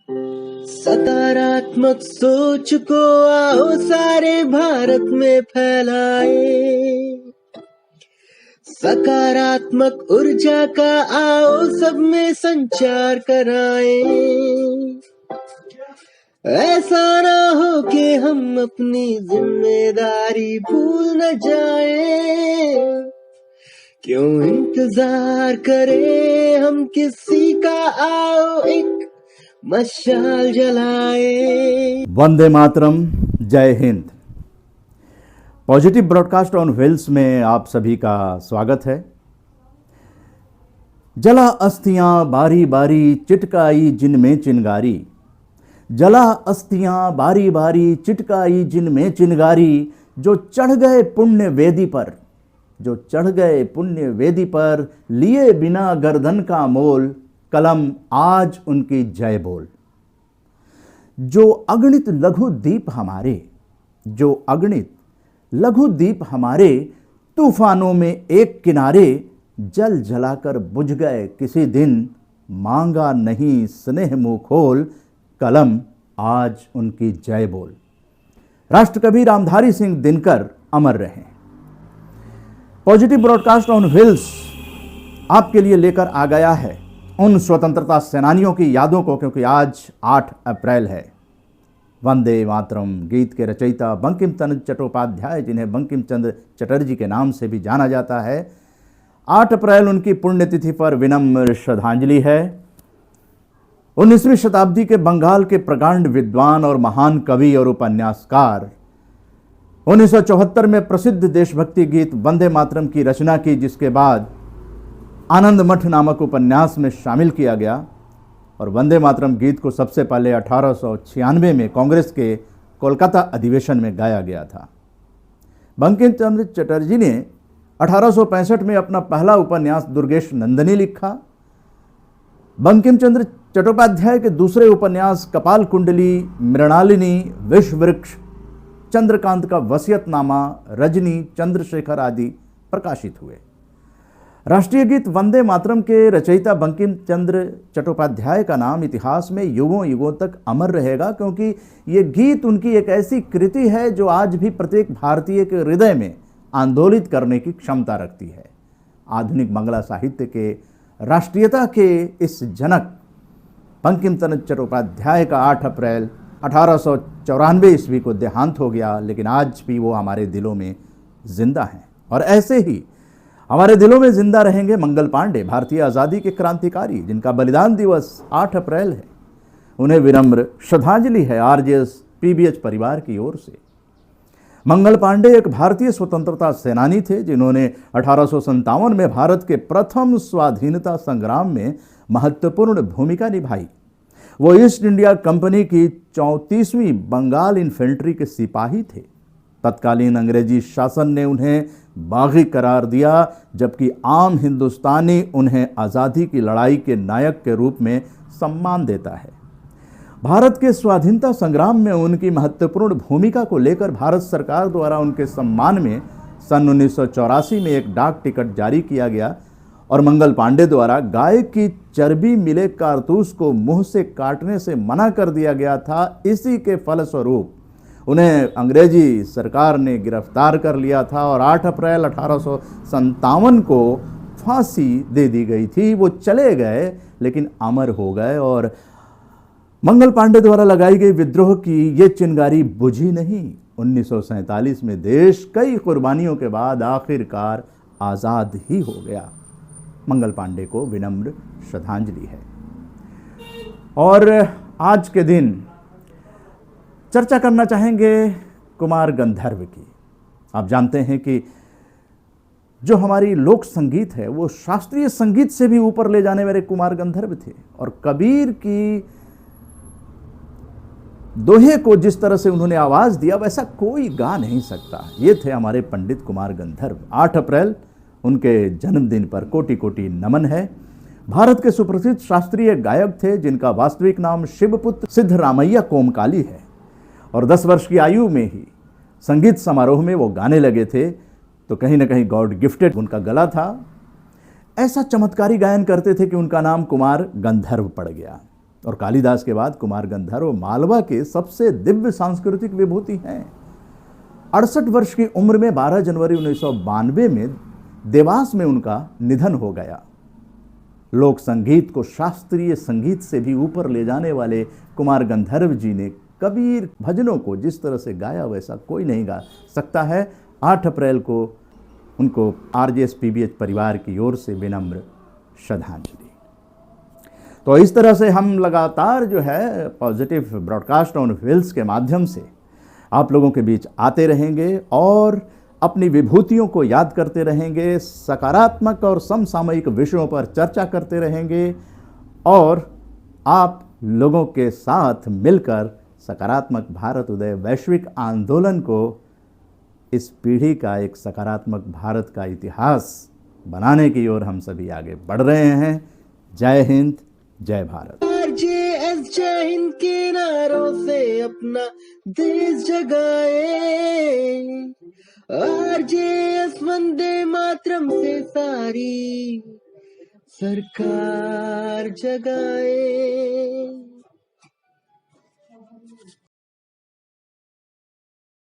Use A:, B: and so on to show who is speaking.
A: सकारात्मक सोच को आओ सारे भारत में फैलाए, सकारात्मक ऊर्जा का आओ सब में संचार कराए। ऐसा ना हो कि हम अपनी जिम्मेदारी भूल न जाए, क्यों इंतजार करें हम किसी का, आओ एक मशाल जलाए।
B: वंदे मातरम, जय Hind. Positive broadcast on wheels में आप सभी का स्वागत है। जला अस्थियां बारी बारी चिटकाई जिनमें चिनगारी, जला अस्थियां बारी बारी चिटकाई जिनमें चिनगारी, जो चढ़ गए पुण्य वेदी पर, जो चढ़ गए पुण्य वेदी पर, लिए बिना गर्दन का मोल, कलम आज उनकी जय बोल। जो अगणित लघु दीप हमारे, जो अगणित लघु दीप हमारे, तूफानों में एक किनारे, जल जलाकर बुझ गए किसी दिन, मांगा नहीं स्नेह मुंह खोल, कलम आज उनकी जय बोल। राष्ट्रकवि रामधारी सिंह दिनकर अमर रहें। पॉजिटिव ब्रॉडकास्ट ऑन व्हील्स आपके लिए लेकर आ गया है उन स्वतंत्रता सेनानियों की यादों को, क्योंकि आज 8 अप्रैल है। वंदे मातरम गीत के रचयिता बंकिम चंद्र चट्टोपाध्याय, जिन्हें बंकिम चंद्र चटर्जी के नाम से भी जाना जाता है, 8 अप्रैल उनकी पुण्यतिथि पर विनम्र श्रद्धांजलि है। 19वीं शताब्दी के बंगाल के प्रकांड विद्वान और महान कवि और उपन्यासकार 1974 में प्रसिद्ध देशभक्ति गीत वंदे मातरम की रचना की, जिसके बाद आनंद मठ नामक उपन्यास में शामिल किया गया। और वंदे मातरम गीत को सबसे पहले 1896 में कांग्रेस के कोलकाता अधिवेशन में गाया गया था। बंकिम चंद्र चटर्जी ने 1865 में अपना पहला उपन्यास दुर्गेश नंदिनी लिखा। बंकिम चंद्र चट्टोपाध्याय के दूसरे उपन्यास कपाल कुंडली, मृणालिनी, विषवृक्ष, चंद्रकांत का वसीयतनामा, रजनी, चंद्रशेखर आदि प्रकाशित हुए। राष्ट्रीय गीत वंदे मातरम के रचयिता बंकिम चंद्र चट्टोपाध्याय का नाम इतिहास में युगों युगों तक अमर रहेगा, क्योंकि ये गीत उनकी एक ऐसी कृति है जो आज भी प्रत्येक भारतीय के हृदय में आंदोलित करने की क्षमता रखती है। आधुनिक बांग्ला साहित्य के राष्ट्रीयता के इस जनक बंकिम चंद्र चट्टोपाध्याय का 8 अप्रैल 1894 ईस्वी को देहांत हो गया, लेकिन आज भी वो हमारे दिलों में जिंदा हैं। और ऐसे ही हमारे दिलों में जिंदा रहेंगे मंगल पांडे, भारतीय आज़ादी के क्रांतिकारी, जिनका बलिदान दिवस 8 अप्रैल है। उन्हें विनम्र श्रद्धांजलि है आरजेएस पीबीएच परिवार की ओर से। मंगल पांडे एक भारतीय स्वतंत्रता सेनानी थे, जिन्होंने 1857 में भारत के प्रथम स्वाधीनता संग्राम में महत्वपूर्ण भूमिका निभाई। वो ईस्ट इंडिया कंपनी की 34वीं बंगाल इन्फेंट्री के सिपाही थे। तत्कालीन अंग्रेजी शासन ने उन्हें बागी करार दिया, जबकि आम हिंदुस्तानी उन्हें आज़ादी की लड़ाई के नायक के रूप में सम्मान देता है। भारत के स्वाधीनता संग्राम में उनकी महत्वपूर्ण भूमिका को लेकर भारत सरकार द्वारा उनके सम्मान में सन 1984 में एक डाक टिकट जारी किया गया और मंगल पांडे द्वारा गाय की चर्बी मिले कारतूस को मुंह से काटने से मना कर दिया गया था। इसी के फलस्वरूप उन्हें अंग्रेजी सरकार ने गिरफ्तार कर लिया था और 8 अप्रैल 1857 को फांसी दे दी गई थी। वो चले गए लेकिन अमर हो गए, और मंगल पांडे द्वारा लगाई गई विद्रोह की ये चिंगारी बुझी नहीं। 1947 में देश कई कुर्बानियों के बाद आखिरकार आज़ाद ही हो गया। मंगल पांडे को विनम्र श्रद्धांजलि है। और आज के दिन चर्चा करना चाहेंगे कुमार गंधर्व की। आप जानते हैं कि जो हमारी लोक संगीत है वो शास्त्रीय संगीत से भी ऊपर ले जाने वाले कुमार गंधर्व थे, और कबीर की दोहे को जिस तरह से उन्होंने आवाज दिया वैसा कोई गा नहीं सकता। ये थे हमारे पंडित कुमार गंधर्व। 8 अप्रैल उनके जन्मदिन पर कोटि कोटि नमन है। भारत के सुप्रसिद्ध शास्त्रीय गायक थे, जिनका वास्तविक नाम शिवपुत्र सिद्धरामैया कोमकाली है, और 10 वर्ष की आयु में ही संगीत समारोह में वो गाने लगे थे, तो कहीं ना कहीं गॉड गिफ्टेड उनका गला था। ऐसा चमत्कारी गायन करते थे कि उनका नाम कुमार गंधर्व पड़ गया। और कालिदास के बाद कुमार गंधर्व मालवा के सबसे दिव्य सांस्कृतिक विभूति हैं। 68 वर्ष की उम्र में 12 जनवरी 1992 में देवास में उनका निधन हो गया। लोक संगीत को शास्त्रीय संगीत से भी ऊपर ले जाने वाले कुमार गंधर्व जी ने कबीर भजनों को जिस तरह से गाया वैसा कोई नहीं गा सकता है। 8 अप्रैल को उनको आरजेएस पीबीएच परिवार की ओर से विनम्र श्रद्धांजलि। तो इस तरह से हम लगातार जो है पॉजिटिव ब्रॉडकास्ट ऑन व्हील्स के माध्यम से आप लोगों के बीच आते रहेंगे और अपनी विभूतियों को याद करते रहेंगे, सकारात्मक और समसामयिक विषयों पर चर्चा करते रहेंगे और आप लोगों के साथ मिलकर सकारात्मक भारत उदय वैश्विक आंदोलन को, इस पीढ़ी का एक सकारात्मक भारत का इतिहास बनाने की ओर हम सभी आगे बढ़ रहे हैं। जय हिंद, जय भारत।
A: आरजेएस जय हिंद के नारों से अपना देश जगाए, आरजेएस वंदे मातरम से सारी सरकार जगाए।